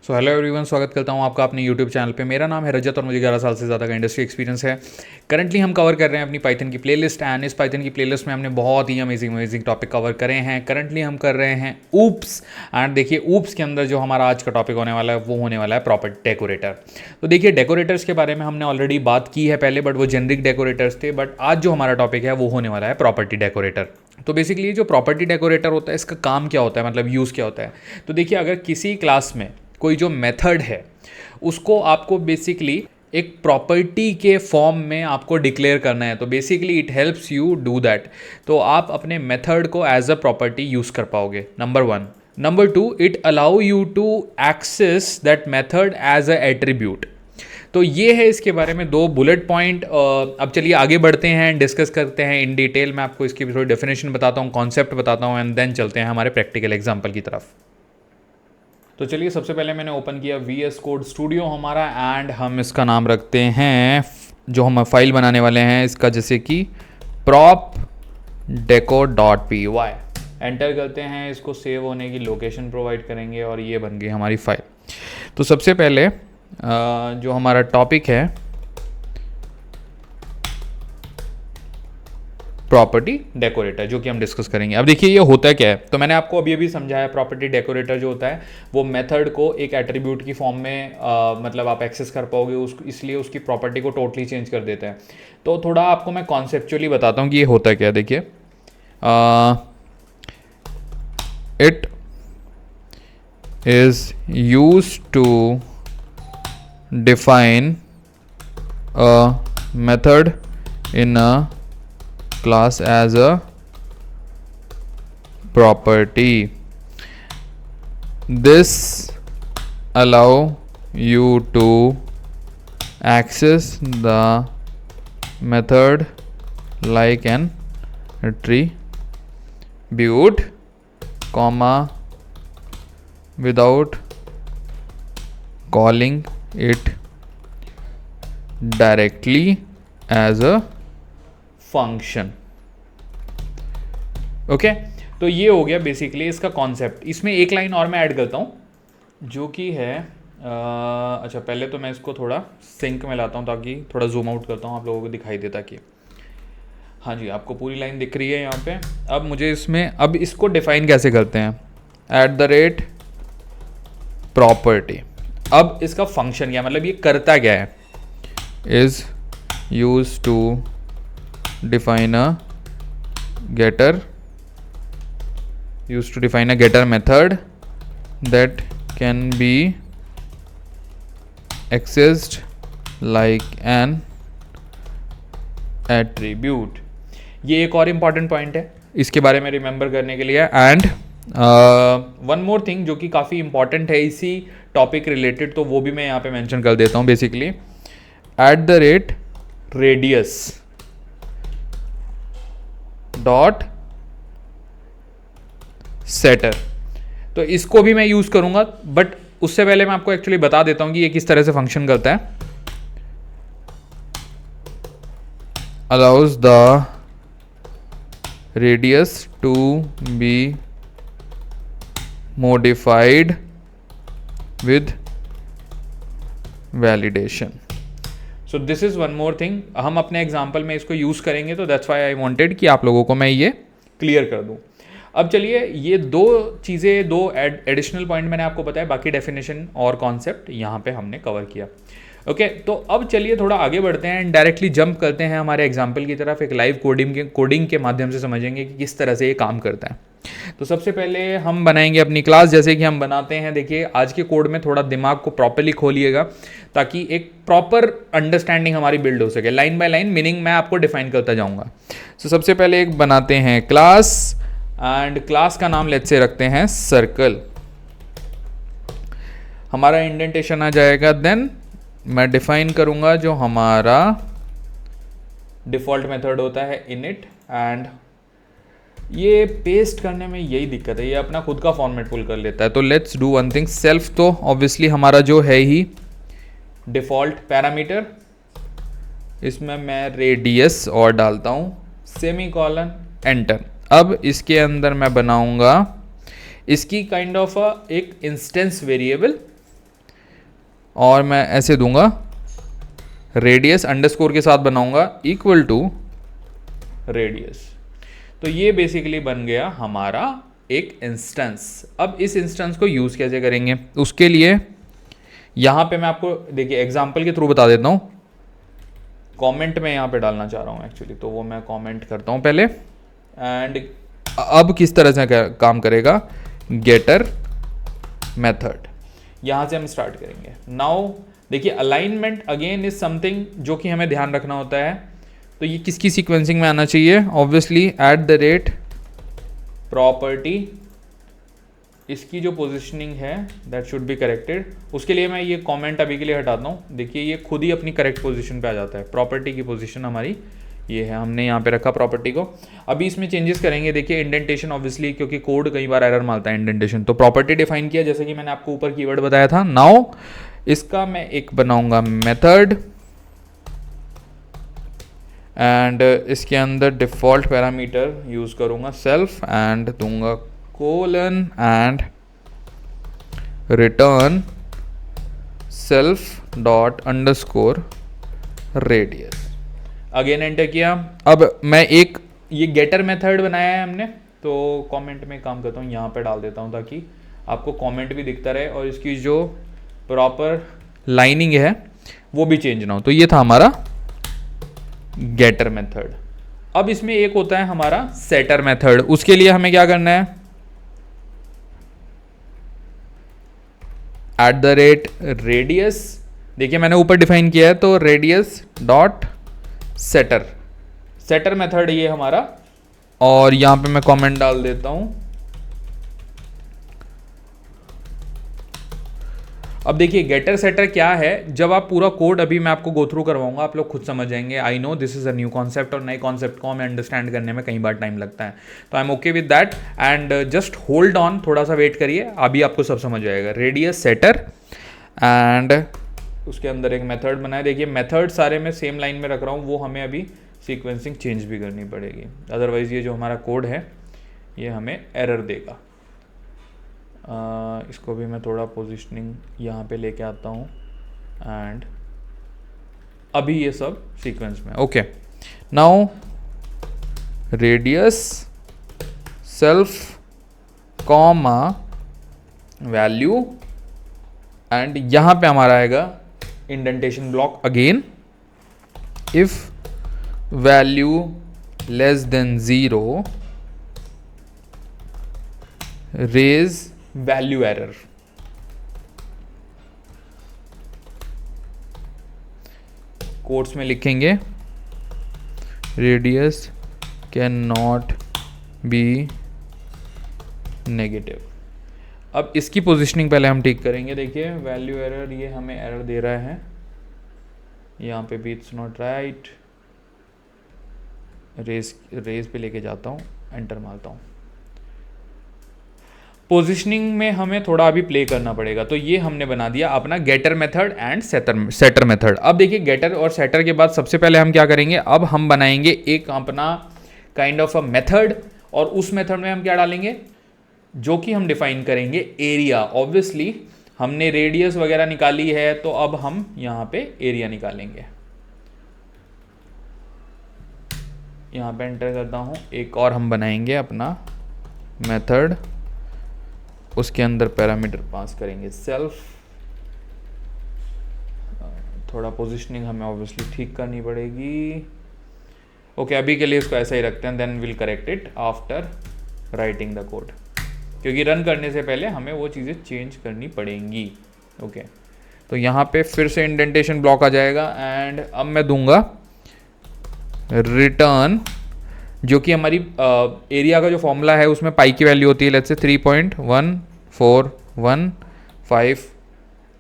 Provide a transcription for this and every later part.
So hello everyone, स्वागत करता हूँ आपका अपने यूट्यूब चैनल पे। मेरा नाम है रजत और मुझे 11 साल से ज़्यादा का इंडस्ट्री एक्सपीरियंस है। करंटली हम कवर कर रहे हैं अपनी पाइथन की प्लेलिस्ट एंड इस पाइथन की प्लेलिस्ट में हमने बहुत ही अमेजिंग टॉपिक कवर करे हैं। करंटली हम कर रहे हैं ऊप्स एंड देखिए ऊप्स के अंदर जो हमारा आज का टॉपिक होने वाला है वो होने वाला है प्रॉपर्टी डेकोरेटर। तो देखिए डेकोरेटर्स के बारे में हमने ऑलरेडी बात की है पहले, बट वो जेनरिक डेकोरेटर्स थे। बट आज जो हमारा टॉपिक है वो होने वाला है प्रॉपर्टी डेकोरेटर। तो बेसिकली जो प्रॉपर्टी डेकोरेटर होता है इसका काम क्या होता है, मतलब यूज़ क्या होता है। तो देखिए अगर किसी क्लास में कोई जो मेथड है उसको आपको बेसिकली एक प्रॉपर्टी के फॉर्म में आपको डिक्लेयर करना है, तो basically it helps you do that. तो आप अपने मेथड को एज अ प्रॉपर्टी यूज़ कर पाओगे, number one. Number two, it allow you to access that method as a attribute. तो ये है इसके बारे में दो बुलेट पॉइंट। अब चलिए आगे बढ़ते हैं, डिस्कस करते हैं इन डिटेल। मैं आपको इसकी थोड़ी डेफिनेशन बताता हूँ, कॉन्सेप्ट बताता हूँ एंड देन चलते हैं हमारे प्रैक्टिकल एग्जाम्पल की तरफ। तो चलिए सबसे पहले मैंने ओपन किया VS कोड स्टूडियो हमारा एंड हम इसका नाम रखते हैं, जो हम फाइल बनाने वाले हैं इसका, जैसे कि prop deco.py। एंटर करते हैं, इसको सेव होने की लोकेशन प्रोवाइड करेंगे और ये बन गई हमारी फाइल। तो सबसे पहले जो हमारा टॉपिक है प्रॉपर्टी डेकोरेटर, जो कि हम डिस्कस करेंगे। अब देखिए ये होता क्या है, तो मैंने आपको अभी अभी समझाया प्रॉपर्टी डेकोरेटर जो होता है वो मेथड को एक एट्रीब्यूट की फॉर्म में मतलब आप एक्सेस कर पाओगे उसको, इसलिए उसकी प्रॉपर्टी को टोटली चेंज कर देता है। तो थोड़ा आपको मैं कॉन्सेप्चुअली बताता हूँ कि ये होता क्या है। देखिए it is use to define a method in a class as a property. This allow you to access the method like an attribute, comma, without calling it directly as a function. Okay, तो ये हो गया basically इसका concept. इसमें एक line और मैं add करता हूँ जो कि है अच्छा पहले तो मैं इसको थोड़ा सिंक में लाता हूँ ताकि थोड़ा जूम आउट करता हूँ, आप लोगों को दिखाई देता कि हाँ जी आपको पूरी लाइन दिख रही है यहाँ पे। अब मुझे इसमें अब इसको डिफाइन कैसे करते हैं, @ प्रॉपर्टी। अब इसका फंक्शन क्या, मतलब ये करता क्या है, is use to define a getter method that can be accessed like an attribute। ये एक और इम्पॉर्टेंट पॉइंट है इसके बारे में रिमेंबर करने के लिए। एंड वन मोर थिंग जो कि काफ़ी इंपॉर्टेंट है इसी टॉपिक रिलेटेड, तो वो भी मैं यहाँ पे मेंशन कर देता हूँ। बेसिकली @radius डॉट सेटर, तो इसको भी मैं यूज करूंगा। बट उससे पहले मैं आपको एक्चुअली बता देता हूं कि ये किस तरह से फंक्शन करता है। Allows the radius to be modified with validation. So this is one more thing, हम अपने एग्जाम्पल में इसको यूज़ करेंगे, तो दैट्स वाई आई वांटेड कि आप लोगों को मैं ये क्लियर कर दूं। अब चलिए ये दो चीज़ें, दो एडिशनल पॉइंट मैंने आपको बताया, बाकी डेफिनेशन और कॉन्सेप्ट यहाँ पे हमने कवर किया। ओके, तो अब चलिए थोड़ा आगे बढ़ते हैं एंड डायरेक्टली जंप करते हैं हमारे एग्जाम्पल की तरफ। एक लाइव कोडिंग के माध्यम से समझेंगे कि किस तरह से ये काम करता है। तो सबसे पहले हम बनाएंगे अपनी क्लास, जैसे कि हम बनाते हैं। देखिए आज के कोड में थोड़ा दिमाग को प्रॉपरली खोलिएगा ताकि एक प्रॉपर अंडरस्टैंडिंग हमारी बिल्ड हो सके। लाइन बाय लाइन मीनिंग मैं आपको डिफाइन करता जाऊंगा। तो सबसे पहले एक बनाते हैं क्लास एंड क्लास का नाम लेट्स से रखते हैं सर्कल। हमारा इंडेंटेशन आ जाएगा, देन मैं डिफाइन करूंगा जो हमारा डिफॉल्ट मेथड होता है इनिट। एंड ये पेस्ट करने में यही दिक्कत है, ये अपना खुद का फॉर्मेट पुल कर लेता है। तो let's do one thing, self तो ऑब्वियसली हमारा जो है ही डिफॉल्ट पैरामीटर, इसमें मैं रेडियस और डालता हूँ, सेमीकोलन, एंटर। अब इसके अंदर मैं बनाऊंगा इसकी काइंड ऑफ एक इंस्टेंस वेरिएबल और मैं ऐसे दूंगा रेडियस अंडरस्कोर के साथ बनाऊंगा इक्वल टू रेडियस। तो ये बेसिकली बन गया हमारा एक इंस्टेंस। अब इस इंस्टेंस को यूज़ कैसे करेंगे, उसके लिए यहाँ पे मैं आपको देखिए एग्जांपल के थ्रू बता देता हूँ। कमेंट में यहाँ पे डालना चाह रहा हूँ एक्चुअली, तो वो मैं कमेंट करता हूँ पहले। एंड अब किस तरह से काम करेगा, गेटर मेथड, यहाँ से हम स्टार्ट करेंगे। नाउ देखिए अलाइनमेंट अगेन इज समथिंग जो कि हमें ध्यान रखना होता है। तो ये किसकी सीक्वेंसिंग में आना चाहिए, obviously eight the rate property, इसकी जो पोजीशनिंग है दैट शुड बी करेक्टेड। उसके लिए मैं ये कमेंट अभी के लिए हटाता हूँ। देखिए ये खुद ही अपनी करेक्ट पोजीशन पे आ जाता है। प्रॉपर्टी की पोजीशन हमारी ये है, हमने यहाँ पे रखा प्रॉपर्टी को। अभी इसमें चेंजेस करेंगे। देखिए इंडेंटेशन ऑब्वियसली, क्योंकि कोड कई बार एरर मारता है इंडेंटेशन, तो प्रॉपर्टी डिफाइन किया जैसे कि मैंने आपको ऊपर कीवर्ड बताया था। नाउ इसका मैं एक बनाऊंगा मेथड, एंड इसके अंदर डिफॉल्ट पैरामीटर यूज करूंगा सेल्फ, एंड दूंगा colon and return self dot underscore radius. Again enter किया। अब मैं एक ये गेटर मेथड बनाया है हमने, तो कमेंट में काम करता हूँ, यहाँ पे डाल देता हूँ ताकि आपको कमेंट भी दिखता रहे और इसकी जो प्रॉपर लाइनिंग है वो भी चेंज ना हो। तो ये था हमारा गेटर मेथड। अब इसमें एक होता है हमारा सेटर मेथड। उसके लिए हमें क्या करना है, एट द रेट रेडियस, देखिए मैंने ऊपर डिफाइन किया है, तो radius dot setter, setter method ये हमारा। और यहां पे मैं कमेंट डाल देता हूं। अब देखिए गेटर सेटर क्या है, जब आप पूरा कोड अभी मैं आपको गो थ्रू करवाऊंगा, आप लोग खुद समझ जाएंगे। I know this is a new concept, और नए कॉन्सेप्ट को हमें अंडरस्टैंड करने में कई बार टाइम लगता है, तो I am okay with that. And just hold on, थोड़ा सा वेट करिए, अभी आपको सब समझ जाएगा। रेडियस सेटर एंड उसके अंदर एक मेथड बनाए। देखिए मेथड सारे मैं सेम लाइन में रख रहा हूँ, वो हमें अभी सीक्वेंसिंग चेंज भी करनी पड़ेगी, अदरवाइज ये जो हमारा कोड है ये हमें एरर देगा। इसको भी मैं थोड़ा पोजीशनिंग यहाँ पे लेके आता हूँ, एंड अभी ये सब सीक्वेंस में। Okay, now radius self comma value, and यहाँ पे हमारा आएगा indentation block again. If value less than 0 raise value error. Quotes में लिखेंगे radius can not be negative. अब इसकी पोजीशनिंग पहले हम ठीक करेंगे। देखिए वैल्यू एरर, ये हमें एरर दे रहा है यहाँ पे भी, इट्स नॉट राइट। रेज पे लेके जाता हूँ, एंटर मारता हूँ। पोजीशनिंग में हमें थोड़ा अभी प्ले करना पड़ेगा। तो ये हमने बना दिया अपना getter method and setter method. अब देखिए गेटर और सेटर के बाद सबसे पहले हम क्या करेंगे, अब हम बनाएंगे एक अपना काइंड ऑफ अ मेथड, और उस मेथड में हम क्या डालेंगे, जो कि हम डिफाइन करेंगे एरिया। ऑब्वियसली हमने रेडियस वगैरह निकाली है, तो अब हम यहाँ पे एरिया निकालेंगे। यहाँ पे एंटर करता हूँ। एक और हम बनाएंगे अपना मेथड, उसके अंदर पैरामीटर पास करेंगे सेल्फ। थोड़ा पोजीशनिंग हमें ऑब्वियसली ठीक करनी पड़ेगी। ओके, अभी के लिए इसको ऐसा ही रखते हैं, then will correct it after writing the code, क्योंकि रन करने से पहले हमें वो चीज़ें चेंज करनी पड़ेंगी। ओके, तो यहाँ पे फिर से इंडेंटेशन ब्लॉक आ जाएगा, एंड अब मैं दूंगा रिटर्न, जो कि हमारी एरिया का जो फॉर्मूला है उसमें पाई की वैल्यू होती है let's say 3.1415,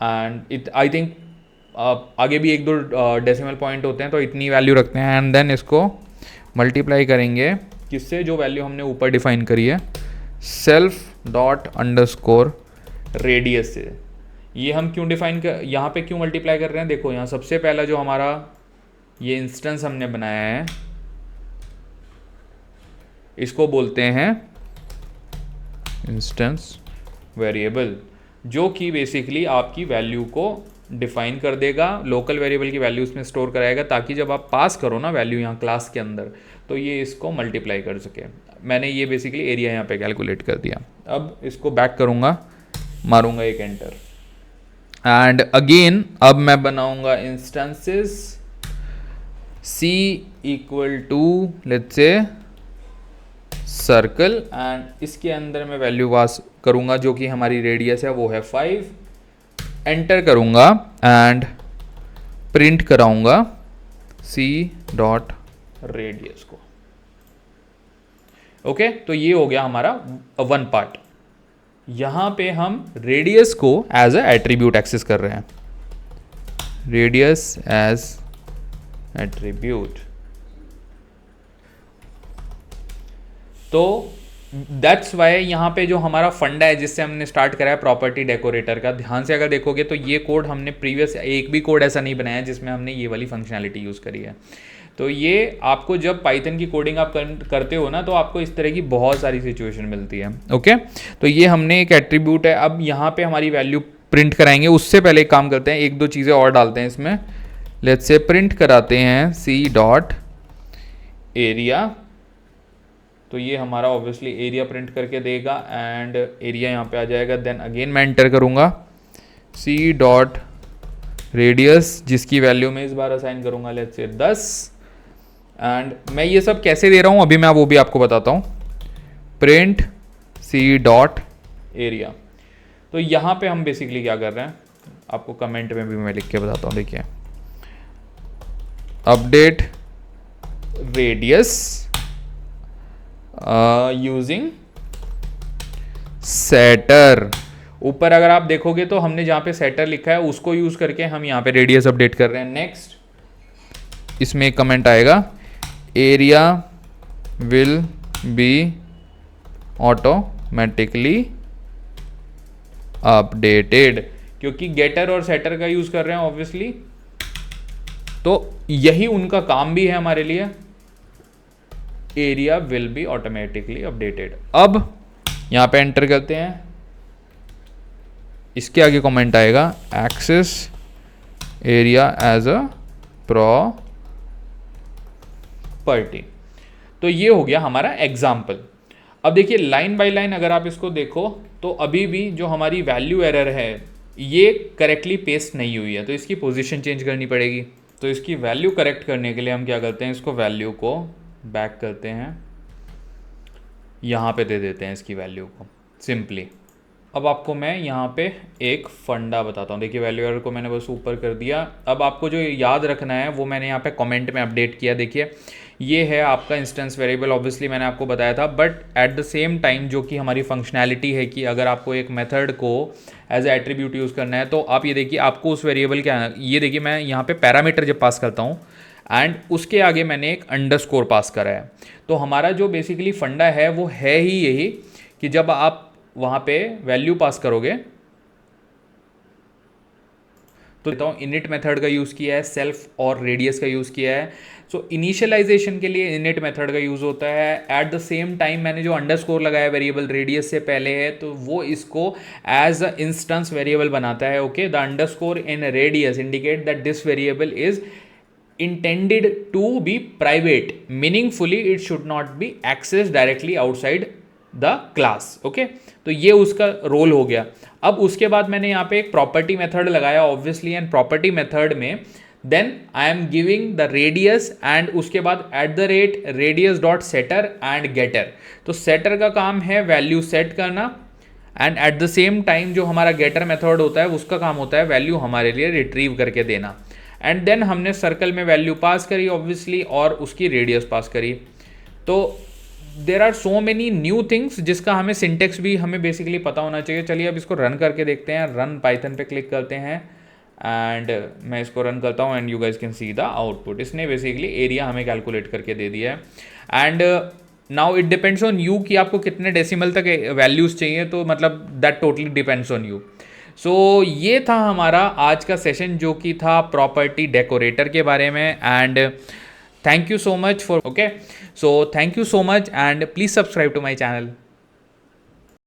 and it I think आगे भी एक दो डेसिमल पॉइंट होते हैं, तो इतनी वैल्यू रखते हैं। एंड देन इसको मल्टीप्लाई करेंगे किससे, जो वैल्यू हमने ऊपर डिफाइन करी है सेल्फ डॉट अंडरस्कोर रेडियस से। ये हम क्यों डिफाइन कर, यहाँ पे क्यों मल्टीप्लाई कर रहे हैं, देखो यहाँ सबसे पहला जो हमारा ये इंस्टेंस हमने बनाया है, इसको बोलते हैं इंस्टेंस वेरिएबल, जो कि बेसिकली आपकी वैल्यू को डिफाइन कर देगा, लोकल वेरिएबल की वैल्यू उसमें स्टोर कराएगा ताकि जब आप पास करो ना वैल्यू यहाँ क्लास के अंदर तो ये इसको मल्टीप्लाई कर सके। मैंने ये बेसिकली एरिया यहाँ पे कैलकुलेट कर दिया। अब इसको बैक करूँगा, मारूंगा एक एंटर, एंड अगेन अब मैं बनाऊंगा instances c equal to let's say circle, and इसके अंदर मैं वैल्यू पास करूंगा जो कि हमारी रेडियस है वो है 5, एंटर करूंगा एंड प्रिंट कराऊंगा c डॉट रेडियस को। ओके, तो ये हो गया हमारा वन पार्ट। यहां पे हम रेडियस को एज अ एट्रीब्यूट एक्सेस कर रहे हैं, रेडियस एज एट्रीब्यूट। तो दैट्स वाई यहाँ पे जो हमारा फंडा है जिससे हमने स्टार्ट करा है प्रॉपर्टी डेकोरेटर का, ध्यान से अगर देखोगे तो ये कोड हमने प्रीवियस एक भी कोड ऐसा नहीं बनाया जिसमें हमने ये वाली फंक्शनैलिटी यूज़ करी है। तो ये आपको जब पाइथन की कोडिंग आप करते हो ना तो आपको इस तरह की बहुत सारी सिचुएशन मिलती है। ओके, तो ये हमने एक एट्रीब्यूट है। अब यहाँ पे हमारी वैल्यू प्रिंट कराएंगे, उससे पहले एक काम करते हैं, एक दो चीज़ें और डालते हैं इसमें। लेट्स से प्रिंट कराते हैं c डॉट एरिया, तो ये हमारा ऑब्वियसली एरिया प्रिंट करके देगा एंड एरिया यहाँ पे आ जाएगा। देन अगेन मैं एंटर करूँगा c डॉट रेडियस जिसकी वैल्यू मैं इस बार असाइन करूँगा लेट्स से 10, एंड मैं ये सब कैसे दे रहा हूँ अभी मैं वो भी आपको बताता हूँ। प्रिंट c डॉट एरिया, तो यहाँ पे हम बेसिकली क्या कर रहे हैं आपको कमेंट में भी मैं लिख के बताता हूँ। देखिए, अपडेट रेडियस यूजिंग सेटर। ऊपर अगर आप देखोगे तो हमने जहाँ पे सेटर लिखा है उसको यूज करके हम यहाँ पे रेडियस अपडेट कर रहे हैं। नेक्स्ट, इसमें एक कमेंट आएगा, area will be automatically updated, क्योंकि गेटर और सेटर का यूज कर रहे हैं ऑब्वियसली, तो यही उनका काम भी है हमारे लिए। Area will be automatically updated. अब यहां पे एंटर करते हैं, इसके आगे कमेंट आएगा access area as a property. तो ये हो गया हमारा एग्जाम्पल। अब देखिए लाइन बाय लाइन अगर आप इसको देखो तो अभी भी जो हमारी वैल्यू एरर है ये करेक्टली पेस्ट नहीं हुई है, तो इसकी पोजीशन चेंज करनी पड़ेगी। तो इसकी वैल्यू करेक्ट करने के लिए हम क्या करते हैं, इसको वैल्यू को बैक करते हैं, यहाँ पे दे देते हैं इसकी वैल्यू को सिंपली। अब आपको मैं यहाँ पे एक फंडा बताता हूँ। देखिए वैल्यू एरर को मैंने बस ऊपर कर दिया। अब आपको जो याद रखना है वो मैंने यहाँ पे कमेंट में अपडेट किया। देखिए ये है आपका इंस्टेंस वेरिएबल, ऑब्वियसली मैंने आपको बताया था, but at the same time जो कि हमारी फंक्शनैलिटी है कि अगर आपको एक मेथड को एज ए एट्रीब्यूट यूज़ करना है तो आप ये देखिए आपको उस वेरिएबल क्या, ये देखिए मैं यहाँ पे पैरामीटर जब पास करता हूँ एंड उसके आगे मैंने एक अंडरस्कोर पास करा है, तो हमारा जो बेसिकली फंडा है वो है ही यही कि जब आप वहाँ पे वैल्यू पास करोगे तो देता हूँ इनिट मेथड का यूज़ किया है, सेल्फ और रेडियस का यूज़ किया है। सो इनिशियलाइजेशन के लिए इनिट मेथड का यूज़ होता है। एट द सेम टाइम मैंने जो अंडरस्कोर लगाया वेरिएबल रेडियस से पहले है तो वो इसको एज अ इंस्टेंस वेरिएबल बनाता है। Okay, the underscore in radius indicate that this variable is intended to be private, meaningfully it should not be accessed directly outside the class. Okay, तो ये उसका रोल हो गया। अब उसके बाद मैंने यहाँ पे एक प्रॉपर्टी मेथड लगाया ऑब्वियसली, एंड प्रॉपर्टी मेथड में then I am giving the radius and उसके बाद at the rate radius dot setter and getter. तो सेटर का काम है वैल्यू सेट करना and at the same time जो हमारा गेटर मेथड होता है उसका काम होता है वैल्यू हमारे लिए रिट्रीव करके देना। एंड देन हमने सर्कल में वैल्यू पास करी ऑब्वियसली और उसकी रेडियस पास करी। तो there are so many new things जिसका हमें सिंटेक्स भी हमें बेसिकली पता होना चाहिए। चलिए अब इसको रन करके देखते हैं। रन पाइथन पे क्लिक करते हैं एंड मैं इसको रन करता हूँ and you guys can see the output. इसने बेसिकली एरिया हमें कैलकुलेट करके दे दिया है। And now it depends on you कि आपको कितने डेसिमल तक वैल्यूज़ चाहिए, तो मतलब that totally depends on you. So ये था हमारा आज का सेशन जो कि था प्रॉपर्टी डेकोरेटर के बारे में। And thank you so much for, okay, so thank you so much and please subscribe to my channel.